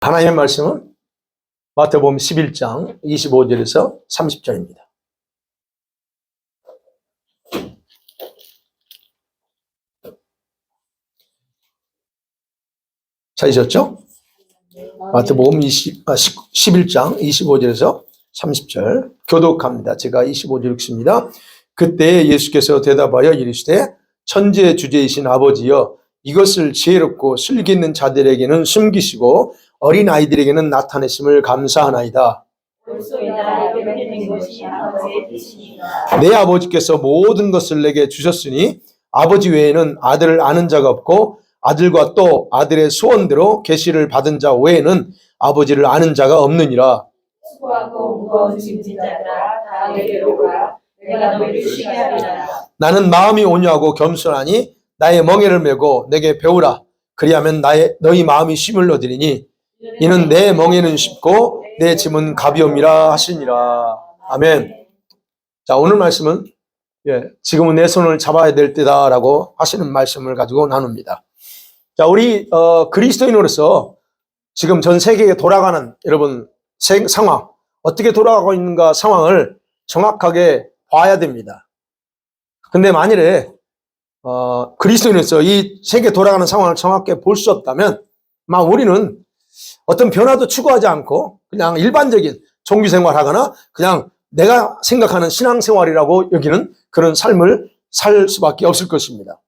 하나님의 말씀은 마태복음 11장 25절에서 30절입니다. 찾으셨죠? 마태복음 11장 25절에서 30절 교독합니다. 제가 25절 읽습니다. 그때 예수께서 대답하여 이르시되 천지의 주제이신 아버지여 이것을 지혜롭고 슬기 있는 자들에게는 숨기시고 어린 아이들에게는 나타내심을 감사하나이다. 내 아버지께서 모든 것을 내게 주셨으니 아버지 외에는 아들을 아는 자가 없고 아들과 또 아들의 소원대로 계시를 받은 자 외에는 아버지를 아는 자가 없느니라. 수고하고 무거운 짐진 자들아 다 내게로 가 내가 너희를 쉬게 하리라. 나는 마음이 온유하고 겸손하니 나의 멍에를 메고 내게 배우라. 그리하면 너희 마음이 쉼을 얻으리니 이는 내 멍에는 쉽고 내 짐은 가벼움이라 하시니라. 아멘. 자, 오늘 말씀은 지금은 내 손을 잡아야 될 때다라고 하시는 말씀을 가지고 나눕니다. 자, 우리 그리스도인으로서 지금 전 세계에 돌아가는 여러분 상황, 어떻게 돌아가고 있는가 상황을 정확하게 봐야 됩니다. 근데 만일에 그리스도인으로서 이 세계 돌아가는 상황을 정확하게 볼 수 없다면 우리는 어떤 변화도 추구하지 않고 그냥 일반적인 종교생활하거나 그냥 내가 생각하는 신앙생활이라고 여기는 그런 삶을 살 수밖에 없을 것입니다.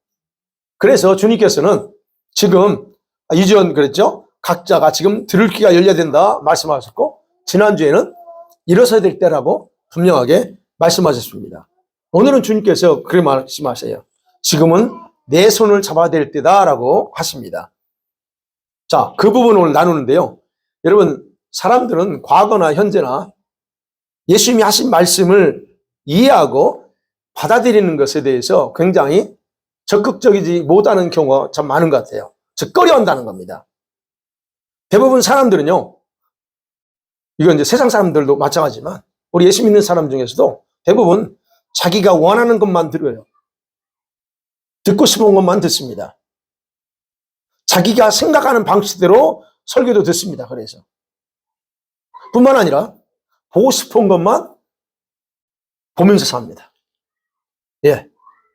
그래서 주님께서는 지금 이전 그랬죠? 각자가 지금 들을 귀가 열려야 된다 말씀하셨고 지난주에는 일어서야 될 때라고 분명하게 말씀하셨습니다. 오늘은 주님께서 그렇게 말씀하세요. 지금은 내 손을 잡아야 될 때다라고 하십니다. 자, 그 부분을 오늘 나누는데요. 여러분, 사람들은 과거나 현재나 예수님이 하신 말씀을 이해하고 받아들이는 것에 대해서 굉장히 적극적이지 못하는 경우가 참 많은 것 같아요. 즉, 꺼려한다는 겁니다. 대부분 사람들은요, 이건 이제 세상 사람들도 마찬가지지만 우리 예수 믿는 사람 중에서도 대부분 자기가 원하는 것만 들어요. 듣고 싶은 것만 듣습니다. 자기가 생각하는 방식대로 설교도 듣습니다. 그래서 뿐만 아니라 보고 싶은 것만 보면서 삽니다.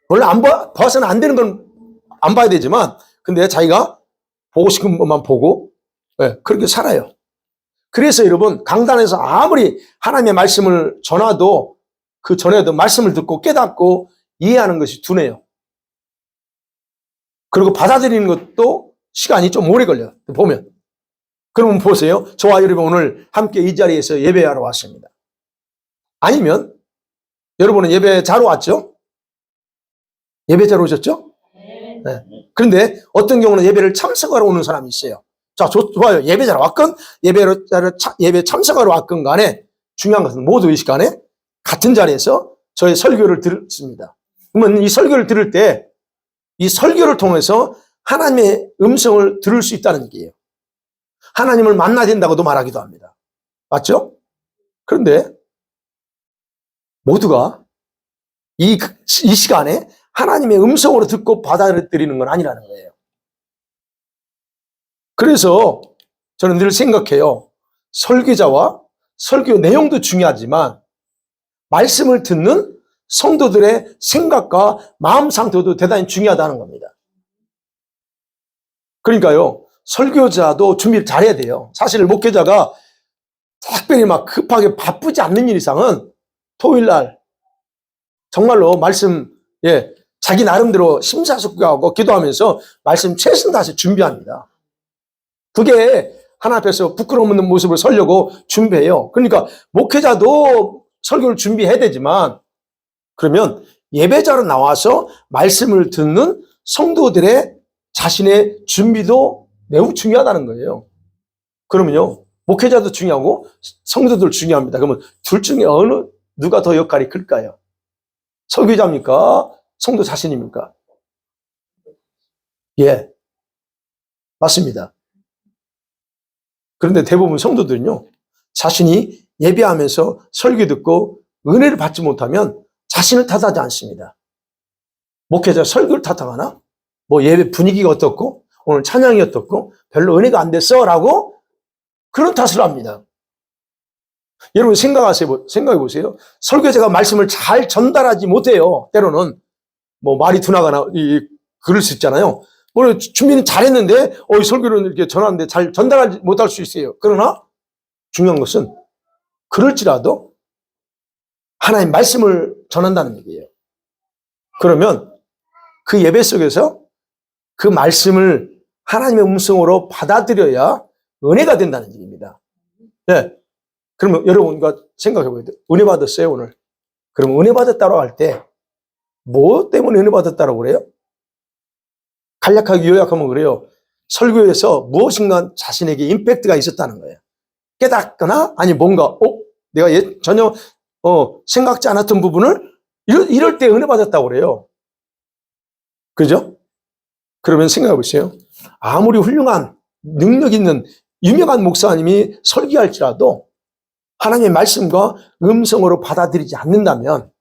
원래 봐서는 안 되는 건 안 봐야 되지만 근데 자기가 보고 싶은 것만 보고 그렇게 살아요. 그래서 여러분 강단에서 아무리 하나님의 말씀을 전하도 그 전에도 말씀을 듣고 깨닫고 이해하는 것이 둔해요. 그리고 받아들이는 것도 시간이 좀 오래 걸려요. 보면. 그러면 보세요. 저와 여러분 오늘 함께 이 자리에서 예배하러 왔습니다. 아니면 여러분은 예배 자러 왔죠? 예배 자러 오셨죠? 네. 그런데 어떤 경우는 예배를 참석하러 오는 사람이 있어요. 자, 좋아요. 예배 자러 왔건 예배 참석하러 왔건 간에 중요한 것은 모두 이 시간에 같은 자리에서 저의 설교를 듣습니다. 그러면 이 설교를 들을 때 이 설교를 통해서 하나님의 음성을 들을 수 있다는 얘기예요. 하나님을 만나야 된다고도 말하기도 합니다. 맞죠? 그런데 모두가 이 시간에 하나님의 음성으로 듣고 받아들이는 건 아니라는 거예요. 그래서 저는 늘 생각해요. 설교자와 설교 내용도 중요하지만 말씀을 듣는 성도들의 생각과 마음 상태도 대단히 중요하다는 겁니다. 그러니까요, 설교자도 준비를 잘해야 돼요. 사실 목회자가 특별히 급하게 바쁘지 않는 일 이상은 토요일 날 정말로 말씀, 자기 나름대로 심사숙고하고 기도하면서 말씀 최선 다해서 준비합니다. 그게 하나님 앞에서 부끄러움 없는 모습을 서려고 준비해요. 그러니까 목회자도 설교를 준비해야 되지만 그러면 예배자로 나와서 말씀을 듣는 성도들의 자신의 준비도 매우 중요하다는 거예요. 그러면요, 목회자도 중요하고 성도들 중요합니다. 그러면 둘 중에 누가 더 역할이 클까요? 설교자입니까? 성도 자신입니까? 맞습니다. 그런데 대부분 성도들은요, 자신이 예배하면서 설교 듣고 은혜를 받지 못하면 자신을 탓하지 않습니다. 목회자 설교를 탓하거나 예배 분위기가 어떻고 오늘 찬양이 어떻고 별로 은혜가 안 됐어 라고 그런 탓을 합니다. 여러분 생각해 보세요. 설교자가 말씀을 잘 전달하지 못해요. 때로는 뭐 말이 둔하거나 그럴 수 있잖아요. 오늘 준비는 잘했는데 설교를 이렇게 전하는데 잘 전달하지 못할 수 있어요. 그러나 중요한 것은 그럴지라도 하나님 말씀을 전한다는 얘기예요. 그러면 그 예배 속에서 그 말씀을 하나님의 음성으로 받아들여야 은혜가 된다는 얘기입니다. 네. 그러면 여러분과 생각해 보세요. 은혜 받았어요, 오늘? 그럼 은혜 받았다고 할 때 뭐 때문에 은혜 받았다고 그래요? 간략하게 요약하면 그래요. 설교에서 무엇인가 자신에게 임팩트가 있었다는 거예요. 깨닫거나 아니 뭔가 내가 전혀 생각지 않았던 부분을 이럴 때 은혜 받았다고 그래요. 그죠? 그러면 생각해 보세요. 아무리 훌륭한 능력 있는 유명한 목사님이 설교할지라도 하나님의 말씀과 음성으로 받아들이지 않는다면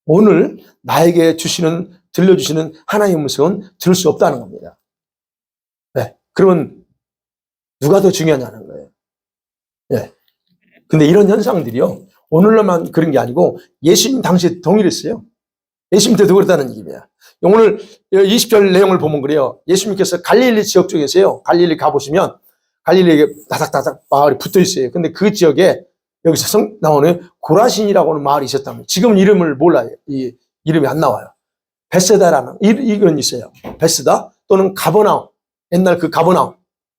오늘 나에게 들려주시는 하나님의 음성은 들을 수 없다는 겁니다. 네. 그러면 누가 더 중요하냐는 거예요. 네. 근데 이런 현상들이요. 오늘날만 그런 게 아니고 예수님 당시에 동일했어요. 예수님 때도 그랬다는 얘기입니다. 오늘 20절 내용을 보면 그래요. 예수님께서 갈릴리 지역 쪽에서요. 갈릴리 가보시면 갈릴리에 다닥다닥 마을이 붙어 있어요. 근데 그 지역에 여기서 나오는 고라신이라고 하는 마을이 있었답니다. 지금은 이름을 몰라요. 이 이름이 안 나와요. 베세다라는 이건 있어요. 베세다 또는 가버나움. 옛날 그 가버나움.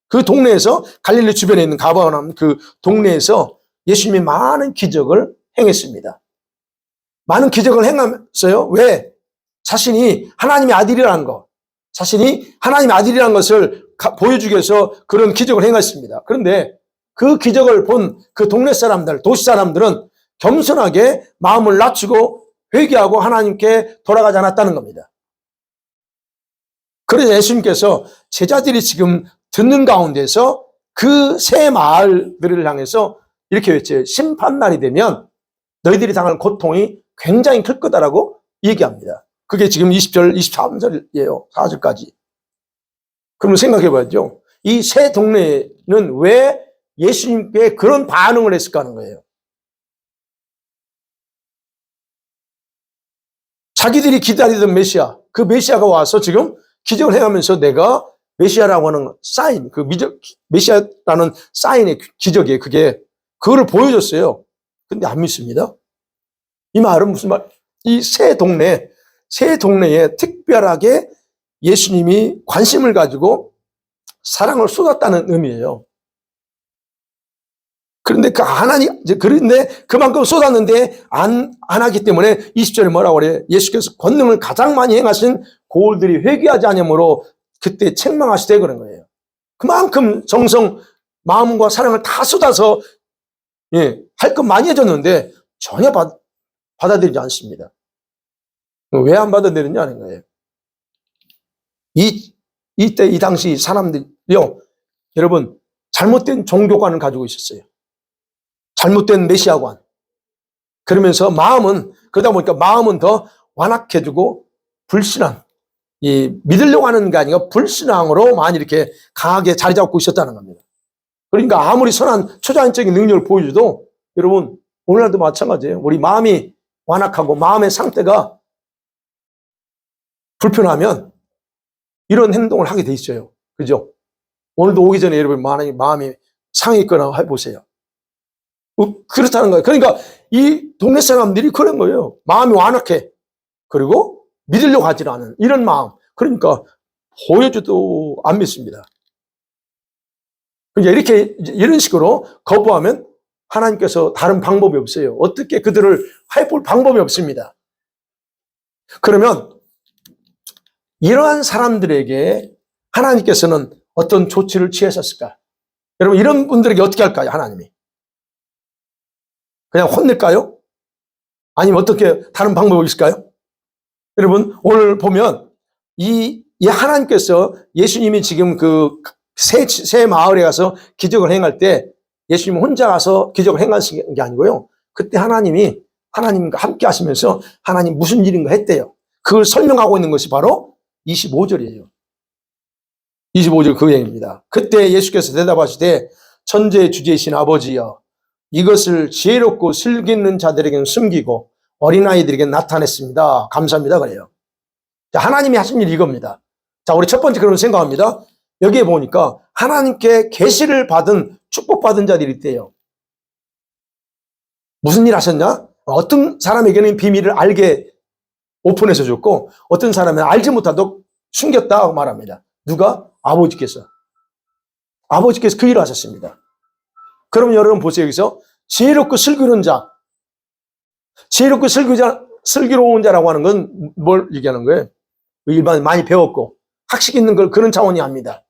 그 동네에서 갈릴리 주변에 있는 가버나움 그 동네에서 예수님이 많은 기적을 행했습니다. 많은 기적을 행하면서요. 왜? 자신이 하나님의 아들이라는 것, 자신이 하나님의 아들이라는 것을 보여주기 위해서 그런 기적을 행했습니다. 그런데 그 기적을 본 그 동네 사람들, 도시 사람들은 겸손하게 마음을 낮추고 회개하고 하나님께 돌아가지 않았다는 겁니다. 그래서 예수님께서 제자들이 지금 듣는 가운데서 그 세 마을들을 향해서 이렇게 외쳐요. 심판날이 되면 너희들이 당할 고통이 굉장히 클 거다라고 얘기합니다. 그게 지금 20절, 23절이에요. 4절까지. 그러면 생각해 봐야죠. 이 세 동네는 왜 예수님께 그런 반응을 했을까 하는 거예요. 자기들이 기다리던 메시아, 그 메시아가 와서 지금 기적을 행하면서 내가 메시아라고 하는 사인, 메시아라는 사인의 기적이에요. 그거를 보여줬어요. 근데 안 믿습니다. 이 말은 무슨 말? 이 세 동네에 특별하게 예수님이 관심을 가지고 사랑을 쏟았다는 의미예요. 그런데 그런데 그만큼 쏟았는데 안 하기 때문에 20절에 뭐라고 그래요? 예수께서 권능을 가장 많이 행하신 고울들이 회개하지 않으므로 그때 책망하시되 그런 거예요. 그만큼 정성, 마음과 사랑을 다 쏟아서 할 것 많이 해줬는데 전혀 받아들이지 않습니다. 왜 안 받아들이냐는 거예요. 이 당시 사람들이요, 여러분, 잘못된 종교관을 가지고 있었어요. 잘못된 메시아관. 그러면서 그러다 보니까 마음은 더 완악해지고 불신앙, 믿으려고 하는 게 아니라 불신앙으로 많이 이렇게 강하게 자리 잡고 있었다는 겁니다. 그러니까 아무리 선한 초자연적인 능력을 보여줘도 여러분, 오늘날도 마찬가지예요. 우리 마음이 완악하고 마음의 상태가 불편하면 이런 행동을 하게 돼 있어요. 그죠? 오늘도 오기 전에 여러분 마음이 상해 있거나 해보세요. 그렇다는 거예요. 그러니까 이 동네 사람들이 그런 거예요. 마음이 완악해. 그리고 믿으려고 하지 않은 이런 마음. 그러니까 보여줘도 안 믿습니다. 그러니까 이런 식으로 거부하면 하나님께서 다른 방법이 없어요. 어떻게 그들을 해볼 방법이 없습니다. 그러면 이러한 사람들에게 하나님께서는 어떤 조치를 취하셨을까? 여러분, 이런 분들에게 어떻게 할까요? 하나님이 그냥 혼낼까요? 아니면 어떻게 다른 방법이 있을까요? 여러분, 오늘 보면 이 하나님께서 예수님이 지금 그 새 마을에 가서 기적을 행할 때 예수님 혼자 가서 기적을 행하신 게 아니고요. 그때 하나님과 함께 하시면서 하나님 무슨 일인가 했대요. 그걸 설명하고 있는 것이 바로 25절이에요. 25절 그 얘기입니다. 그때 예수께서 대답하시되 천지의 주제이신 아버지여, 이것을 지혜롭고 슬기 있는 자들에게는 숨기고 어린아이들에게 나타냈습니다. 감사합니다. 그래요. 자, 하나님이 하신 일이 이겁니다. 자, 우리 첫 번째 그런 생각합니다. 여기에 보니까 하나님께 계시를 받은, 축복받은 자들이 있대요. 무슨 일 하셨냐? 어떤 사람에게는 비밀을 알게 오픈해서 줬고, 어떤 사람은 알지 못하도록 숨겼다고 말합니다. 누가? 아버지께서. 아버지께서 그 일을 하셨습니다. 그럼 여러분 보세요. 여기서 지혜롭고 슬기로운 자. 지혜롭고 슬기로운 자라고 하는 건 뭘 얘기하는 거예요? 일반 많이 배웠고 학식 있는 걸 그런 차원이 아닙니다.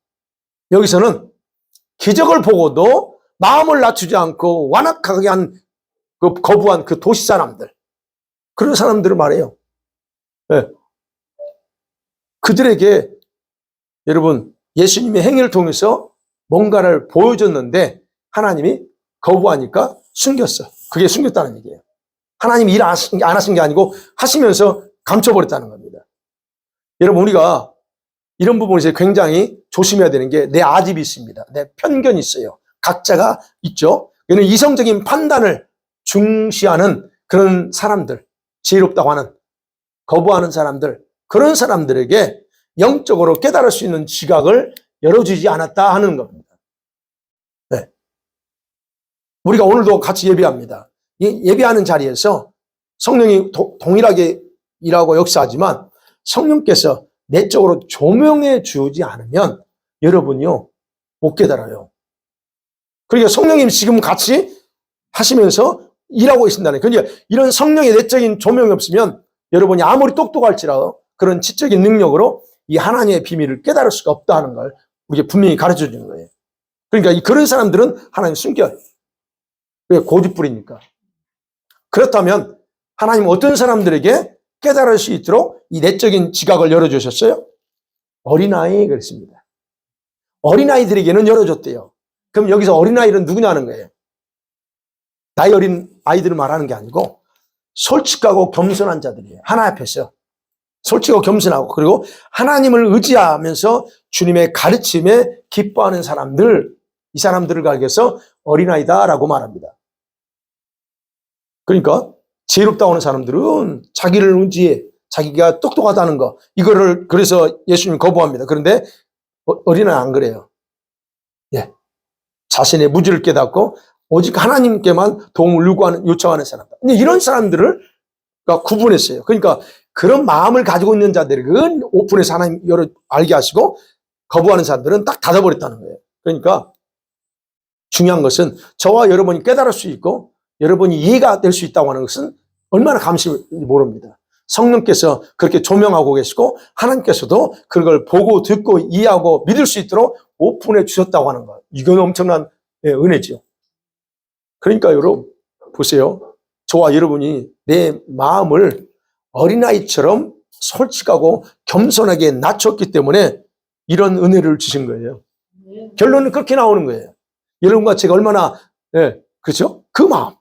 여기서는 기적을 보고도 마음을 낮추지 않고 완악하게 한 그 거부한 그 도시 사람들, 그런 사람들을 말해요. 네. 그들에게 여러분 예수님의 행위를 통해서 뭔가를 보여줬는데 하나님이 거부하니까 숨겼어. 그게 숨겼다는 얘기예요. 하나님이 일 안 하신 게 아니고 하시면서 감춰버렸다는 겁니다. 여러분, 우리가 이런 부분에서 굉장히 조심해야 되는 게 내 아집이 있습니다. 내 편견이 있어요. 각자가 있죠. 이는 이성적인 판단을 중시하는 그런 사람들, 지혜롭다고 하는, 거부하는 사람들, 그런 사람들에게 영적으로 깨달을 수 있는 지각을 열어주지 않았다 하는 겁니다. 네. 우리가 오늘도 같이 예배합니다. 이 예배하는 자리에서 성령이 동일하게 일하고 역사하지만 성령께서 내적으로 조명해 주지 않으면 여러분이요, 못 깨달아요. 그러니까 성령님 지금 같이 하시면서 일하고 계신다는, 그러니까 이런 성령의 내적인 조명이 없으면 여러분이 아무리 똑똑할지라도 그런 지적인 능력으로 이 하나님의 비밀을 깨달을 수가 없다 하는 걸 우리가 분명히 가르쳐 주는 거예요. 그러니까 그런 사람들은 하나님 숨겨요. 왜? 고집부리니까. 그렇다면 하나님 어떤 사람들에게 깨달을 수 있도록 이 내적인 지각을 열어주셨어요? 어린아이 그랬습니다. 어린아이들에게는 열어줬대요. 그럼 여기서 어린아이는 누구냐는 거예요. 나이 어린 아이들을 말하는 게 아니고 솔직하고 겸손한 자들이에요. 하나님 앞에서 솔직하고 겸손하고, 그리고 하나님을 의지하면서 주님의 가르침에 기뻐하는 사람들, 이 사람들을 가리켜서 어린아이다라고 말합니다. 그러니까 지혜롭다고 하는 사람들은 자기를 의지해, 자기가 똑똑하다는 거, 이거를 그래서 예수님 거부합니다. 그런데 어린아이는 안 그래요. 예, 자신의 무지를 깨닫고 오직 하나님께만 도움을 요청하는 사람들. 근데 이런 사람들을 구분했어요. 그러니까 그런 마음을 가지고 있는 자들은 오픈해서 하나님 알게 하시고, 거부하는 사람들은 딱 닫아버렸다는 거예요. 그러니까 중요한 것은 저와 여러분이 깨달을 수 있고 여러분이 이해가 될 수 있다고 하는 것은 얼마나 감사한지 모릅니다. 성령께서 그렇게 조명하고 계시고 하나님께서도 그걸 보고 듣고 이해하고 믿을 수 있도록 오픈해 주셨다고 하는 것. 이건 엄청난 은혜죠. 그러니까 여러분 보세요. 저와 여러분이 내 마음을 어린아이처럼 솔직하고 겸손하게 낮췄기 때문에 이런 은혜를 주신 거예요. 결론은 그렇게 나오는 거예요. 여러분과 제가 얼마나, 그렇죠? 그 마음.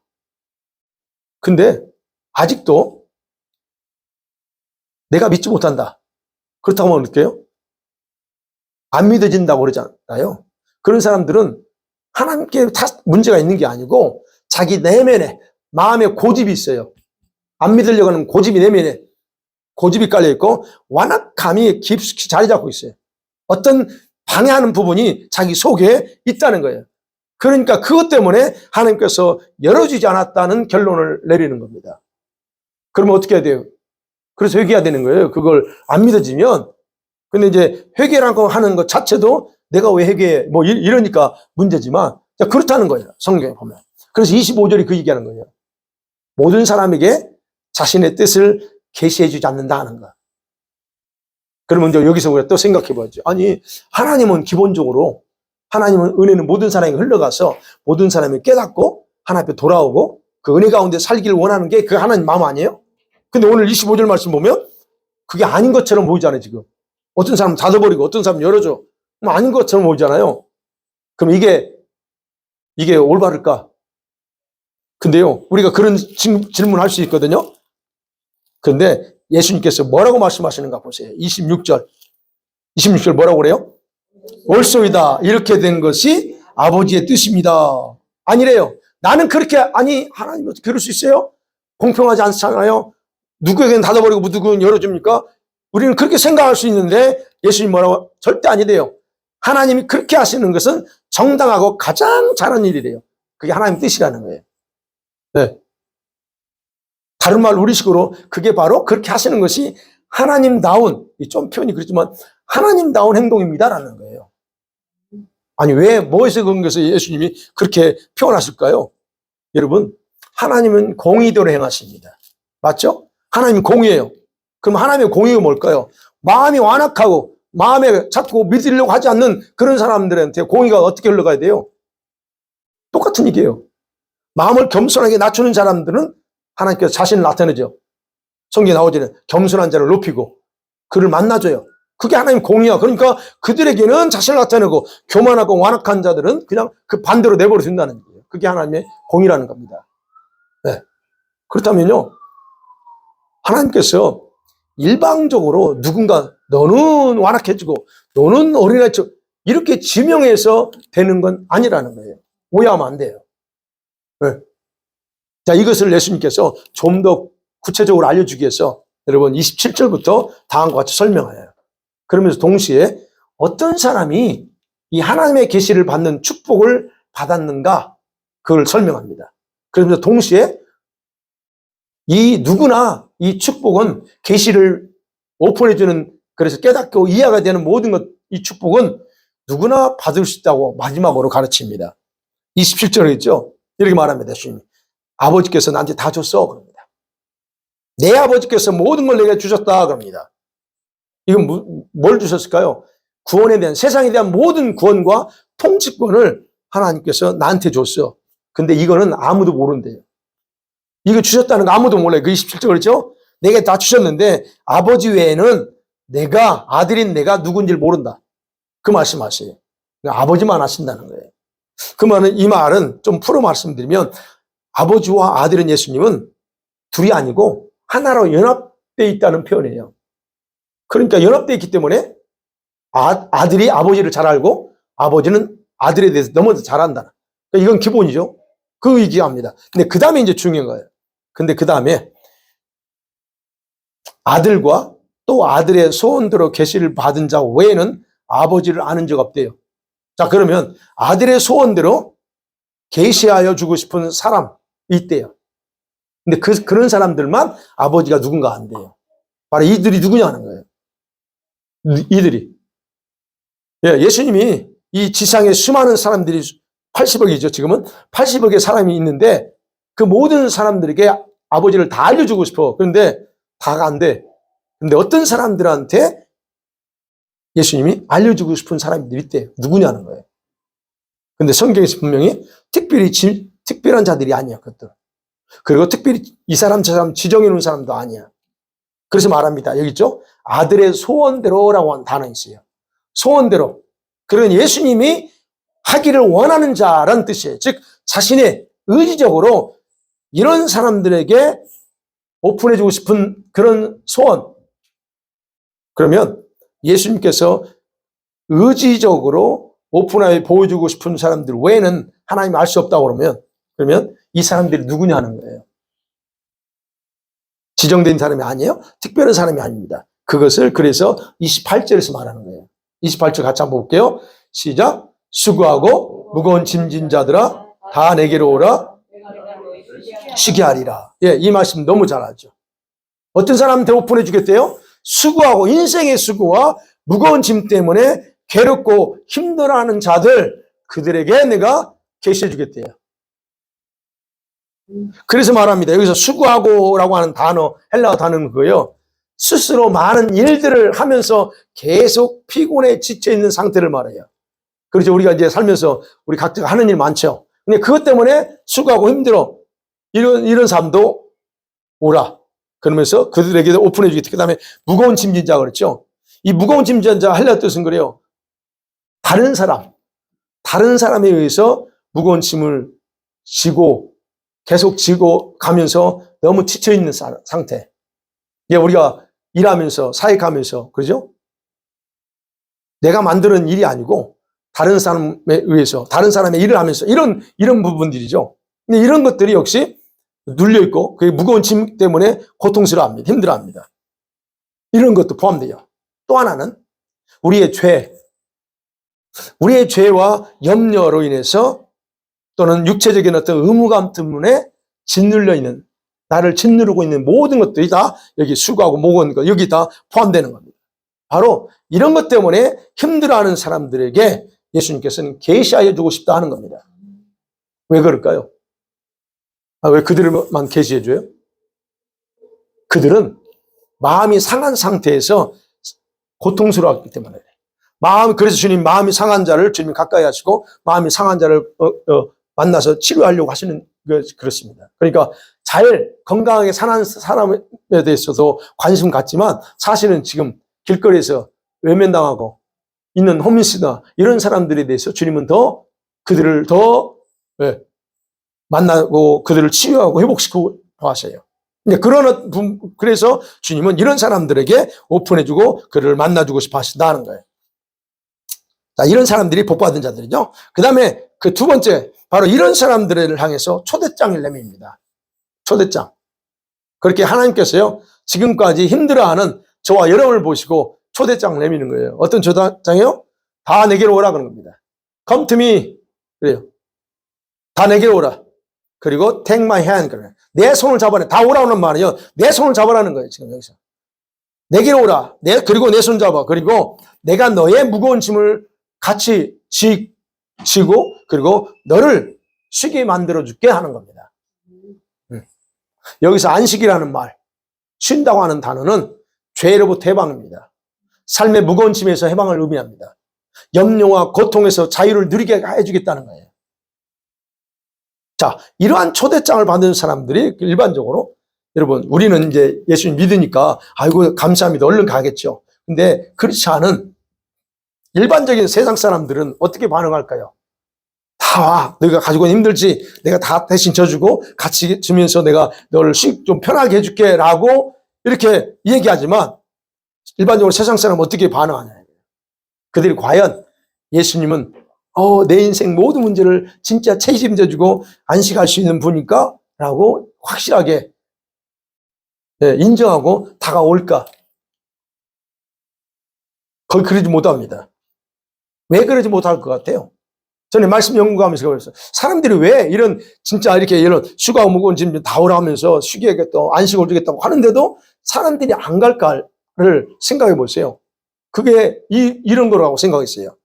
근데 아직도 내가 믿지 못한다. 그렇다고 하면 어떡해요? 안 믿어진다고 그러잖아요. 그런 사람들은 하나님께 문제가 있는 게 아니고 자기 내면에 마음에 고집이 있어요. 안 믿으려고 하는 고집이 내면에 고집이 깔려있고 완악함이 깊숙이 자리 잡고 있어요. 어떤 방해하는 부분이 자기 속에 있다는 거예요. 그러니까 그것 때문에 하나님께서 열어주지 않았다는 결론을 내리는 겁니다. 그러면 어떻게 해야 돼요? 그래서 회개해야 되는 거예요. 그걸 안 믿어지면. 근데 이제 회개라고 하는 것 자체도 내가 왜 회개해? 뭐 이러니까 문제지만 그렇다는 거예요. 성경에 보면. 그래서 25절이 그 얘기하는 거예요. 모든 사람에게 자신의 뜻을 계시해 주지 않는다 하는 거. 그러면 이제 여기서 우리가 또 생각해 보죠. 아니, 하나님은 기본적으로, 하나님은 은혜는 모든 사람에게 흘러가서 모든 사람이 깨닫고 하나님 앞에 돌아오고 그 은혜 가운데 살기를 원하는 게 그 하나님 마음 아니에요? 근데 오늘 25절 말씀 보면 그게 아닌 것처럼 보이잖아요, 지금. 어떤 사람은 닫아버리고 어떤 사람은 열어줘. 아닌 것처럼 보이잖아요. 그럼 이게 올바를까? 근데요, 우리가 그런 질문을 할 수 있거든요. 근데 예수님께서 뭐라고 말씀하시는가 보세요. 26절 뭐라고 그래요? 옳소이다. 이렇게 된 것이 아버지의 뜻입니다. 아니래요. 나는 그렇게, 아니, 하나님 어떻게 그럴 수 있어요? 공평하지 않잖아요? 누구에게는 닫아버리고 누구는 열어줍니까? 우리는 그렇게 생각할 수 있는데 예수님 뭐라고? 절대 아니래요. 하나님이 그렇게 하시는 것은 정당하고 가장 잘한 일이래요. 그게 하나님 뜻이라는 거예요. 네. 다른 말 우리식으로 그게 바로 그렇게 하시는 것이 하나님다운, 좀 표현이 그렇지만 하나님다운 행동입니다라는 거예요. 아니, 왜, 뭐에서 그런 것을 예수님이 그렇게 표현하실까요? 여러분, 하나님은 공의대로 행하십니다. 맞죠? 하나님은 공의예요. 그럼 하나님의 공의가 뭘까요? 마음이 완악하고 마음에 자꾸 믿으려고 하지 않는 그런 사람들한테 공의가 어떻게 흘러가야 돼요? 똑같은 얘기예요. 마음을 겸손하게 낮추는 사람들은 하나님께서 자신을 나타내죠. 성경에 나오잖아요. 겸손한 자를 높이고 그를 만나줘요. 그게 하나님 공의야. 그러니까 그들에게는 자신을 나타내고 교만하고 완악한 자들은 그냥 그 반대로 내버려 둔다는 거예요. 그게 하나님의 공의라는 겁니다. 네. 그렇다면요, 하나님께서 일방적으로 누군가 너는 완악해지고 너는 어린아이처럼 이렇게 지명해서 되는 건 아니라는 거예요. 오해하면 안 돼요. 네. 자, 이것을 예수님께서 좀 더 구체적으로 알려주기 위해서 여러분 27절부터 다음과 같이 설명해요. 그러면서 동시에 어떤 사람이 이 하나님의 계시를 받는 축복을 받았는가 그걸 설명합니다. 그러면서 동시에 이 누구나 이 축복은 계시를 오픈해주는, 그래서 깨닫고 이해가 되는 모든 것, 이 축복은 누구나 받을 수 있다고 마지막으로 가르칩니다. 27절에 있죠. 이렇게 말합니다. 주님이 아버지께서 나한테 다 줬어 그럽니다. 내 아버지께서 모든 걸 내게 주셨다 그럽니다. 이건 뭘 주셨을까요? 구원에 대한, 세상에 대한 모든 구원과 통치권을 하나님께서 나한테 줬어. 근데 이거는 아무도 모른대요. 이거 주셨다는 거 아무도 몰라요. 그 27절 그렇죠? 내게 다 주셨는데 아버지 외에는 내가, 아들인 내가 누군지를 모른다. 그 말씀하세요. 그러니까 아버지만 하신다는 거예요. 그 말은, 이 말은 좀 풀어 말씀드리면 아버지와 아들인 예수님은 둘이 아니고 하나로 연합되어 있다는 표현이에요. 그러니까 연합되어 있기 때문에 아들이 아버지를 잘 알고 아버지는 아들에 대해서 너무 잘 안다. 그러니까 이건 기본이죠. 그 얘기합니다. 근데 그 다음에 이제 중요한 거예요. 근데 그 다음에 아들과 또 아들의 소원대로 계시를 받은 자 외에는 아버지를 아는 적 없대요. 자, 그러면 아들의 소원대로 계시하여 주고 싶은 사람이 있대요. 근데 그런 사람들만 아버지가 누군가 안대요. 바로 이들이 누구냐는 거예요. 이들이. 예, 예수님이 이 지상에 수많은 사람들이 80억이죠. 지금은 80억의 사람이 있는데 그 모든 사람들에게 아버지를 다 알려주고 싶어. 그런데 다가 안 돼. 근데 어떤 사람들한테 예수님이 알려주고 싶은 사람들이 있대요. 누구냐는 거예요. 근데 성경에서 분명히 특별한 자들이 아니야, 그것들. 그리고 특별히 이 사람 저 사람 지정해 놓은 사람도 아니야. 그래서 말합니다. 여기 있죠? 아들의 소원대로라고 하는 단어 있어요. 소원대로. 그런 예수님이 하기를 원하는 자라는 뜻이에요. 즉 자신의 의지적으로 이런 사람들에게 오픈해주고 싶은 그런 소원. 그러면 예수님께서 의지적으로 오픈하여 보여주고 싶은 사람들 외에는 하나님이 알 수 없다고 그러면 이 사람들이 누구냐는 거예요. 지정된 사람이 아니에요. 특별한 사람이 아닙니다. 그것을 그래서 28절에서 말하는 거예요. 28절 같이 한번 볼게요. 시작. 수고하고 무거운 짐진 자들아 다 내게로 오라 쉬게 하리라. 예, 이 말씀 너무 잘 알죠. 어떤 사람한테 오픈해 주겠대요? 수고하고 인생의 수고와 무거운 짐 때문에 괴롭고 힘들어하는 자들, 그들에게 내가 계시해 주겠대요. 그래서 말합니다. 여기서 수고하고라고 하는 단어, 헬라어 단어는 그거예요. 스스로 많은 일들을 하면서 계속 피곤에 지쳐 있는 상태를 말해요. 그렇죠. 우리가 이제 살면서 우리 각자가 하는 일 많죠. 근데 그것 때문에 수고하고 힘들어. 이런 사람도 오라. 그러면서 그들에게 오픈해 주겠다. 그 다음에 무거운 짐진 자 그랬죠. 이 무거운 짐진 자 헬라어 뜻은 그래요. 다른 사람에 의해서 무거운 짐을 계속 지고 가면서 너무 지쳐있는 상태. 예, 우리가 일하면서, 사역하면서, 그죠? 내가 만드는 일이 아니고 다른 사람에 의해서, 다른 사람의 일을 하면서 이런 부분들이죠. 근데 이런 것들이 역시 눌려있고, 그 무거운 짐 때문에 고통스러워합니다. 힘들어합니다. 이런 것도 포함돼요. 또 하나는 우리의 죄와 염려로 인해서 또는 육체적인 어떤 의무감 때문에 짓눌려 있는, 나를 짓누르고 있는 모든 것들이 다 여기 수고하고 무거운 것, 여기 다 포함되는 겁니다. 바로 이런 것 때문에 힘들어하는 사람들에게 예수님께서는 계시하여 주고 싶다 하는 겁니다. 왜 그럴까요? 왜 그들만 계시해 줘요? 그들은 마음이 상한 상태에서 고통스러웠기 때문에. 그래서 주님 마음이 상한 자를 주님 가까이 하시고 마음이 상한 자를 만나서 치료하려고 하시는 그렇습니다. 그러니까 잘 건강하게 사는 사람에 대해서도 관심 갖지만 사실은 지금 길거리에서 외면당하고 있는 호미스나 이런 사람들에 대해서 주님은 그들을 더 만나고 그들을 치유하고 회복시키고 하셔요. 그래서 주님은 이런 사람들에게 오픈해주고 그들을 만나주고 싶어 하신다는 거예요. 자, 이런 사람들이 복받은 자들이죠. 그 다음에 그 두 번째, 바로 이런 사람들을 향해서 초대장을 내밉니다. 초대장. 그렇게 하나님께서요, 지금까지 힘들어하는 저와 여러분을 보시고 초대장을 내미는 거예요. 어떤 초대장이요? 다 내게로 오라 그런 겁니다. Come to me. 그래요. 다 내게로 오라. 그리고 take my hand. 그래요. 내 손을 잡아라. 다 오라는 말이요. 내 손을 잡아라는 거예요. 지금 여기서. 내게로 오라. 그리고 내 손 잡아. 그리고 내가 너의 무거운 짐을 같이 지고 그리고 너를 쉬게 만들어줄게 하는 겁니다. 여기서 안식이라는 말, 쉰다고 하는 단어는 죄로부터 해방입니다. 삶의 무거운 짐에서 해방을 의미합니다. 염려와 고통에서 자유를 누리게 해주겠다는 거예요. 자, 이러한 초대장을 받은 사람들이 일반적으로, 여러분, 우리는 이제 예수님 믿으니까 아이고 감사합니다. 얼른 가겠죠. 근데 그렇지 않은 일반적인 세상 사람들은 어떻게 반응할까요? 다 와. 너희가 가지고 힘들지. 내가 다 대신 져주고 같이 지면서 내가 너를 좀 편하게 해줄게 라고 이렇게 얘기하지만 일반적으로 세상 사람은 어떻게 반응하냐. 그들이 과연 예수님은 내 인생 모든 문제를 진짜 책임져주고 안식할 수 있는 분일까? 라고 확실하게 인정하고 다가올까? 거의 그러지 못합니다. 왜 그러지 못할 것 같아요? 저는 말씀 연구하면서 그랬어요. 사람들이 왜 진짜 이런 휴가하고 무거운 짐 다 오라 하면서 쉬게 또 안식을 주겠다고 하는데도 사람들이 안 갈까를 생각해 보세요. 그게 이런 거라고 생각했어요.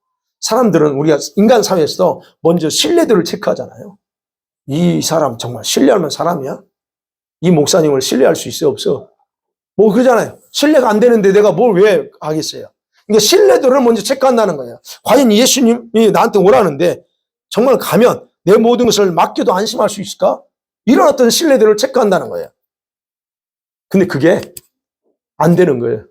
사람들은 우리가 인간 사회에서 먼저 신뢰도를 체크하잖아요. 이 사람 정말 신뢰할 만한 사람이야? 이 목사님을 신뢰할 수 있어 없어? 뭐 그러잖아요. 신뢰가 안 되는데 내가 뭘 왜 하겠어요? 그러니까 신뢰도를 먼저 체크한다는 거예요. 과연 예수님이 나한테 오라는데 정말 가면 내 모든 것을 맡겨도 안심할 수 있을까? 이런 어떤 신뢰도를 체크한다는 거예요. 근데 그게 안 되는 거예요.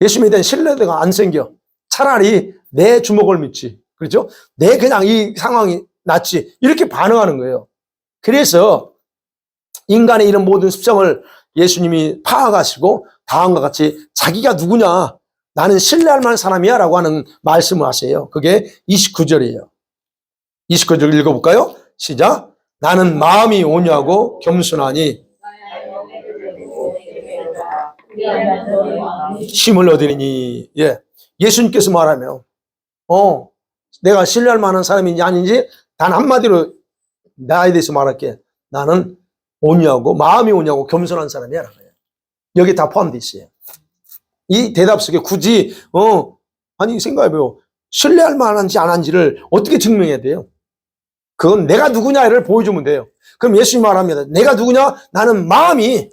예수님에 대한 신뢰도가 안 생겨. 차라리 내 주먹을 믿지. 그렇죠? 내 그냥 이 상황이 낫지. 이렇게 반응하는 거예요. 그래서 인간의 이런 모든 습성을 예수님이 파악하시고 다음과 같이 자기가 누구냐, 나는 신뢰할 만한 사람이야 라고 하는 말씀을 하세요. 그게 29절이에요. 29절 읽어볼까요? 시작. 나는 마음이 온유하고 겸손하니 힘을 얻으리니. 예수님께서 말하면 내가 신뢰할 만한 사람인지 아닌지 단 한마디로 나에 대해서 말할게. 나는 온유하고 마음이 온유하고 겸손한 사람이야. 여기 다 포함되어 있어요. 이 대답 속에 굳이 아니 생각해봐요. 신뢰할 만한지 안 한지를 어떻게 증명해야 돼요? 그건 내가 누구냐를 보여주면 돼요. 그럼 예수님 말합니다. 내가 누구냐? 나는 마음이,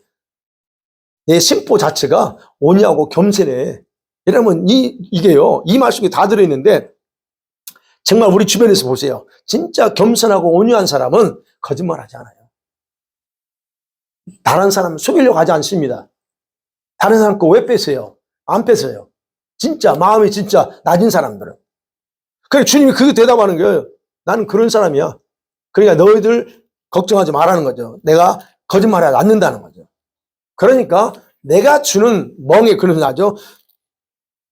내 심보 자체가 온유하고 겸손해. 이러면 이게요. 이 말씀이 다 들어있는데 정말 우리 주변에서 보세요. 진짜 겸손하고 온유한 사람은 거짓말하지 않아요. 다른 사람 속이려고 하지 않습니다. 다른 사람 거 왜 뺏어요? 안 뺏어요. 진짜 마음이 진짜 낮은 사람들은. 그래 주님이 그 대답하는 거예요. 나는 그런 사람이야. 그러니까 너희들 걱정하지 말라는 거죠. 내가 거짓말하지 않는다는 거죠. 그러니까 내가 주는 멍에 그런 하죠.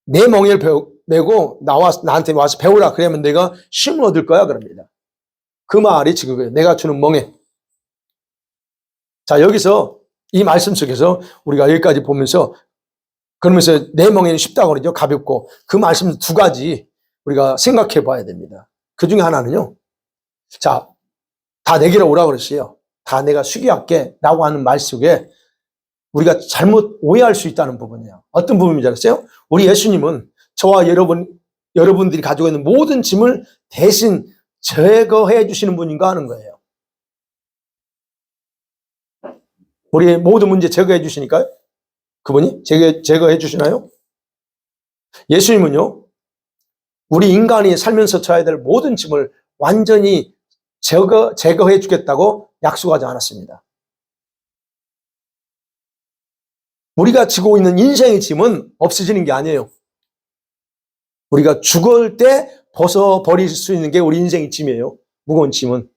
내 멍에를 메고 나한테 와서 배우라. 그러면 내가 쉼을 얻을 거야. 그럽니다. 그 말이 지금 그거예요. 내가 주는 멍에. 자, 여기서 이 말씀 속에서 우리가 여기까지 보면서 그러면서 내 멍에는 쉽다고 그러죠. 가볍고. 그 말씀 두 가지 우리가 생각해 봐야 됩니다. 그 중에 하나는요. 자, 다 내게로 오라고 그랬어요. 다 내가 수기할게 라고 하는 말 속에 우리가 잘못 오해할 수 있다는 부분이에요. 어떤 부분인지 알았어요? 우리 예수님은 저와 여러분들이 가지고 있는 모든 짐을 대신 제거해 주시는 분인가 하는 거예요. 우리의 모든 문제 제거해 주시니까요? 그분이 제거해 주시나요? 예수님은요, 우리 인간이 살면서 져야 될 모든 짐을 완전히 제거해 주겠다고 약속하지 않았습니다. 우리가 지고 있는 인생의 짐은 없어지는 게 아니에요. 우리가 죽을 때 벗어버릴 수 있는 게 우리 인생의 짐이에요. 무거운 짐은.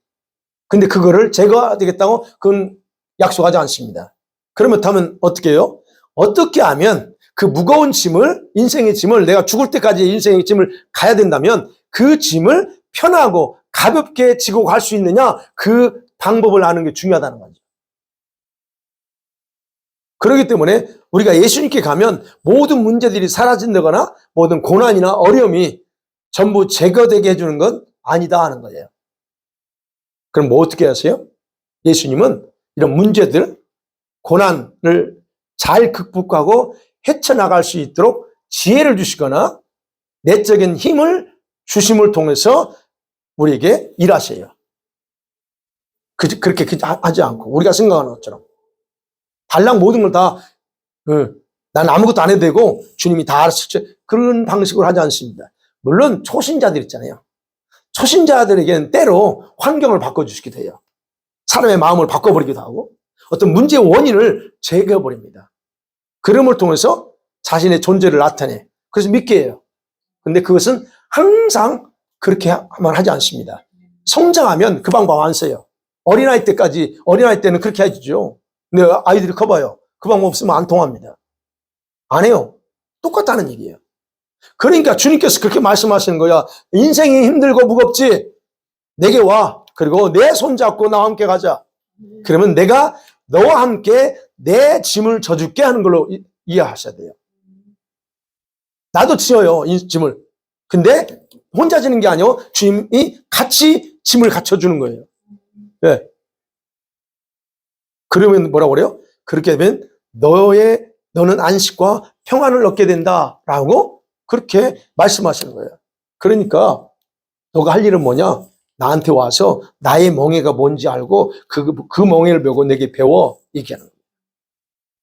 근데 그거를 제거하겠다고 그건 약속하지 않습니다. 그렇다면 어떻게 해요? 어떻게 하면 그 무거운 짐을, 인생의 짐을, 내가 죽을 때까지 인생의 짐을 가야 된다면 그 짐을 편하고 가볍게 지고 갈 수 있느냐, 그 방법을 아는 게 중요하다는 거죠. 그렇기 때문에 우리가 예수님께 가면 모든 문제들이 사라진다거나 모든 고난이나 어려움이 전부 제거되게 해주는 건 아니다 하는 거예요. 그럼 뭐 어떻게 하세요? 예수님은 이런 문제들, 고난을 잘 극복하고 헤쳐나갈 수 있도록 지혜를 주시거나 내적인 힘을 주심을 통해서 우리에게 일하세요. 그렇게 하지 않고 우리가 생각하는 것처럼 달랑 모든 걸 다 난 아무것도 안 해도 되고 주님이 다 알아서 그런 방식으로 하지 않습니다. 물론 초신자들 있잖아요. 초신자들에게는 때로 환경을 바꿔주시기도 해요. 사람의 마음을 바꿔버리기도 하고 어떤 문제의 원인을 제거해버립니다. 그럼을 통해서 자신의 존재를 나타내. 그래서 믿게 해요. 근데 그것은 항상 그렇게만 하지 않습니다. 성장하면 그 방법 안 써요. 어린아이 때는 그렇게 해주죠. 근데 아이들이 커봐요. 그 방법 없으면 안 통합니다. 안 해요. 똑같다는 얘기예요. 그러니까 주님께서 그렇게 말씀하시는 거야. 인생이 힘들고 무겁지? 내게 와. 그리고 내 손잡고 나와 함께 가자. 그러면 내가 너와 함께 내 짐을 져줄게 하는 걸로 이해하셔야 돼요. 나도 지어요, 이 짐을. 근데 혼자 지는 게 아니고 주님이 같이 짐을 갖춰주는 거예요. 네. 그러면 뭐라고 그래요? 그렇게 되면 너는 안식과 평안을 얻게 된다라고 그렇게 말씀하시는 거예요. 그러니까 너가 할 일은 뭐냐? 나한테 와서 나의 멍에가 뭔지 알고 그 멍에를 메고 내게 배워 얘기하는 거예요.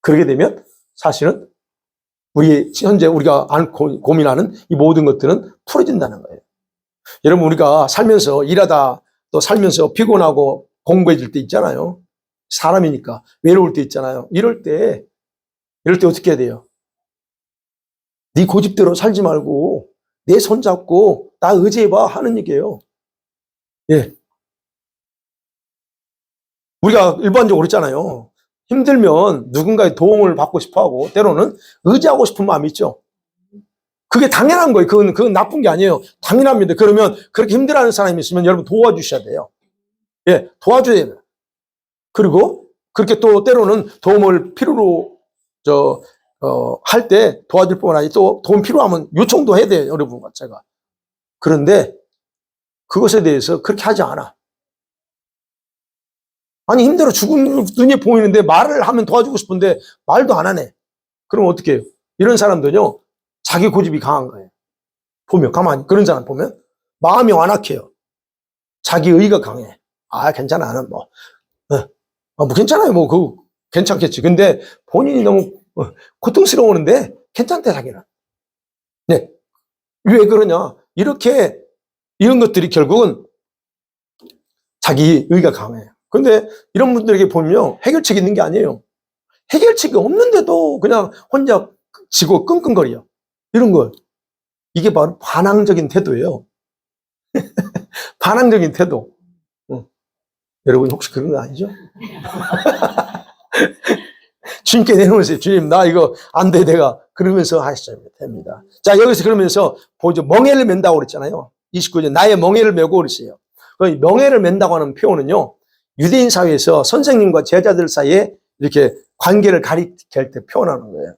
그렇게 되면 사실은 현재 우리가 고민하는 이 모든 것들은 풀어진다는 거예요. 여러분, 우리가 살면서 일하다 또 살면서 피곤하고 공부해질 때 있잖아요. 사람이니까 외로울 때 있잖아요. 이럴 때 어떻게 해야 돼요? 네 고집대로 살지 말고 내 손 잡고 나 의지해봐 하는 얘기예요. 예. 우리가 일반적으로 그랬잖아요. 힘들면 누군가의 도움을 받고 싶어 하고 때로는 의지하고 싶은 마음이 있죠. 그게 당연한 거예요. 그건 나쁜 게 아니에요. 당연합니다. 그러면 그렇게 힘들어하는 사람이 있으면 여러분 도와주셔야 돼요. 예, 도와줘야 돼요. 그리고 그렇게 또 때로는 도움을 필요로 할 때 도와줄 뿐만 아니라 또 도움 필요하면 요청도 해야 돼요. 여러분과 제가. 그런데 그것에 대해서 그렇게 하지 않아. 아니 힘들어 죽은 눈이 보이는데 말을 하면 도와주고 싶은데 말도 안 하네. 그럼 어떻게 해요? 이런 사람들은요. 자기 고집이 강한 거예요. 보면 가만히 그런 사람 보면 마음이 완악해요. 자기 의가 강해. 아 괜찮아 나는 뭐 괜찮아요. 뭐 괜찮겠지. 근데 본인이 너무 고통스러우는데 괜찮대 자기는. 네. 왜 그러냐? 이런 것들이 결국은 자기 의가 강해요. 근데 이런 분들에게 보면 해결책이 있는 게 아니에요. 해결책이 없는데도 그냥 혼자 지고 끙끙거려. 이런 거. 이게 바로 반항적인 태도예요. 반항적인 태도. 여러분 혹시 그런 거 아니죠? 주님께 내놓으세요. 주님 나 이거 안 돼. 내가 그러면서 하시면 됩니다. 자, 여기서 그러면서 보죠. 멍에를 맨다고 그랬잖아요. 29절 나의 멍에를 메고 그랬어요. 그 멍에를 맨다고 하는 표현은요. 유대인 사회에서 선생님과 제자들 사이에 이렇게 관계를 가리킬 때 표현하는 거예요.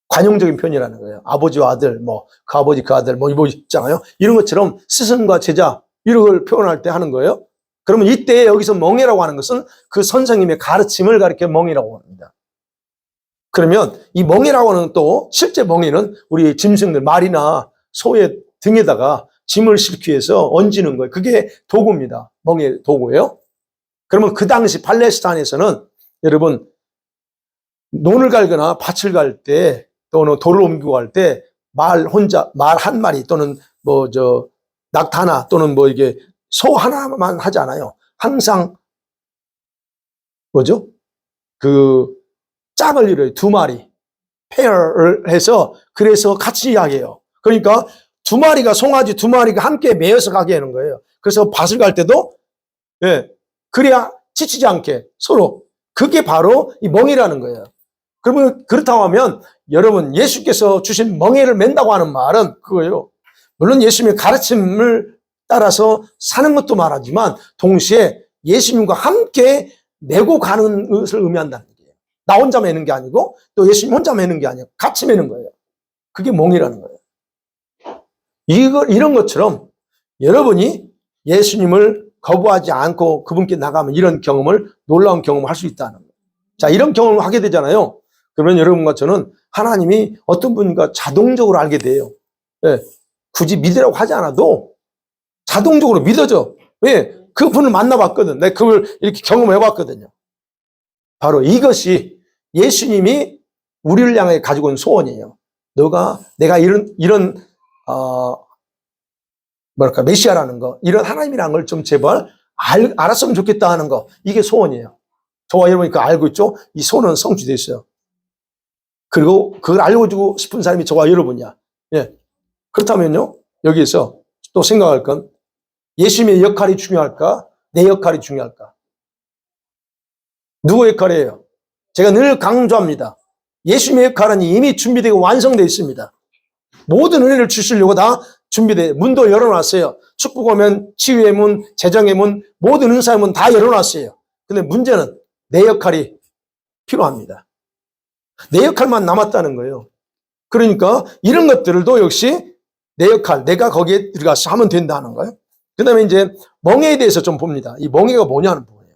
관용적인 표현이라는 거예요. 아버지와 아들, 뭐 그 아버지 그 아들 뭐 있잖아요. 이런 것처럼 스승과 제자 이런 걸 표현할 때 하는 거예요. 그러면 이때 여기서 멍에라고 하는 것은 그 선생님의 가르침을 가리켜 멍이라고 합니다. 그러면 이 멍에라고 하는 또 실제 멍에는 우리 짐승들 말이나 소의 등에다가 짐을 싣기 위해서 얹는 거예요. 그게 도구입니다. 멍에 도구예요. 그러면 그 당시 팔레스타인에서는 여러분 논을 갈거나 밭을 갈 때 또는 돌을 옮기고 갈 때 말 한 마리 또는 낙타 하나 또는 이게 소 하나만 하지 않아요. 항상 그 짝을 이뤄요. 두 마리 페어를 해서 그래서 같이 이야기해요. 그러니까 두 마리가 송아지 두 마리가 함께 매여서 가게 하는 거예요. 그래서 밭을 갈 때도 그래야 지치지 않게 서로 그게 바로 이 멍이라는 거예요. 그러면 그렇다고 하면 여러분 예수께서 주신 멍에를 맨다고 하는 말은 그거예요. 물론 예수님의 가르침을 따라서 사는 것도 말하지만 동시에 예수님과 함께 메고 가는 것을 의미한다는 거예요. 나 혼자 매는 게 아니고 또 예수님 혼자 매는 게 아니고 같이 매는 거예요. 그게 멍이라는 거예요. 이런 것처럼 여러분이 예수님을 거부하지 않고 그분께 나가면 이런 경험을 놀라운 경험을 할 수 있다는 거예요. 자, 이런 경험을 하게 되잖아요. 그러면 여러분과 저는 하나님이 어떤 분인가 자동적으로 알게 돼요. 굳이 믿으라고 하지 않아도 자동적으로 믿어져. 왜? 그분을 만나봤거든. 내가 그걸 이렇게 경험해봤거든요. 바로 이것이 예수님이 우리를 향해 가지고 온 소원이에요. 내가 이런 메시아라는 거, 이런 하나님이라는 걸 좀 제발 알았으면 좋겠다 하는 거, 이게 소원이에요. 저와 여러분이 그거 알고 있죠? 이 소원은 성취되어 있어요. 그리고 그걸 알려주고 싶은 사람이 저와 여러분이야. 그렇다면요, 여기에서 또 생각할 건 예수님의 역할이 중요할까? 내 역할이 중요할까? 누구의 역할이에요? 제가 늘 강조합니다. 예수님의 역할은 이미 준비되고 완성되어 있습니다. 모든 은혜를 주시려고 다 준비돼 문도 열어놨어요. 축복 오면 치유의 문, 재정의 문, 모든 은사의 문 다 열어놨어요. 근데 문제는 내 역할이 필요합니다. 내 역할만 남았다는 거예요. 그러니까 이런 것들도 역시 내 역할, 내가 거기에 들어가서 하면 된다는 거예요. 그 다음에 이제 멍에에 대해서 좀 봅니다. 이 멍에가 뭐냐는 거예요.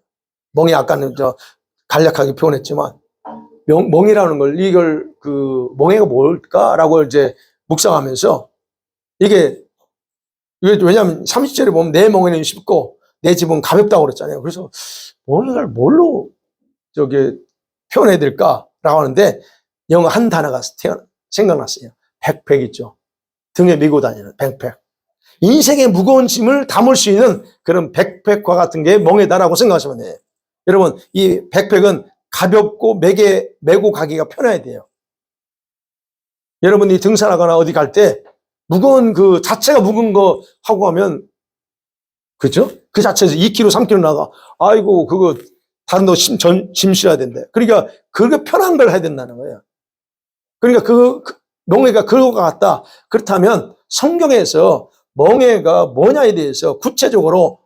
멍에 아까는 간략하게 표현했지만 멍이라는 걸 멍에가 뭘까라고 이제 묵상하면서 이게 왜냐하면 30절에 보면 내 멍에는 쉽고 내 집은 가볍다고 그랬잖아요. 그래서 멍에를 뭘로 표현해야 될까라고 하는데 영어 한 단어가 생각났어요. 백팩 있죠. 등에 메고 다니는 백팩. 인생의 무거운 짐을 담을 수 있는 그런 백팩과 같은 게 멍에다라고 생각하시면 돼요. 여러분, 이 백팩은 가볍고 메고 가기가 편해야 돼요. 여러분이 등산하거나 어디 갈 때 무거운 그 자체가 무거운 거 하고 가면, 그죠? 그 자체에서 2kg, 3kg 나가. 아이고, 그거 다른 데 짐 실어야 된대. 그러니까 그게 편한 걸 해야 된다는 거예요. 그러니까 그 멍에가 그거가 같다. 그렇다면 성경에서 멍에가 뭐냐에 대해서 구체적으로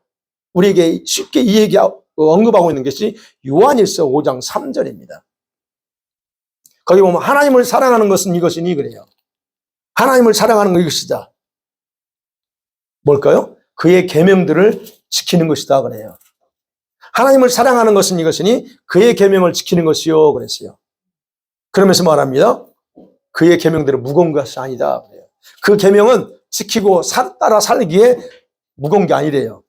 우리에게 쉽게 언급하고 있는 것이 요한일서 5장 3절입니다. 거기 보면 하나님을 사랑하는 것은 이것이니 그래요. 하나님을 사랑하는 건 이것이다. 뭘까요? 그의 계명들을 지키는 것이다 그래요. 하나님을 사랑하는 것은 이것이니 그의 계명을 지키는 것이요 그랬어요. 그러면서 말합니다. 그의 계명들은 무거운 것이 아니다 그래요. 그 계명은 지키고 따라 살기에 무거운 게 아니래요.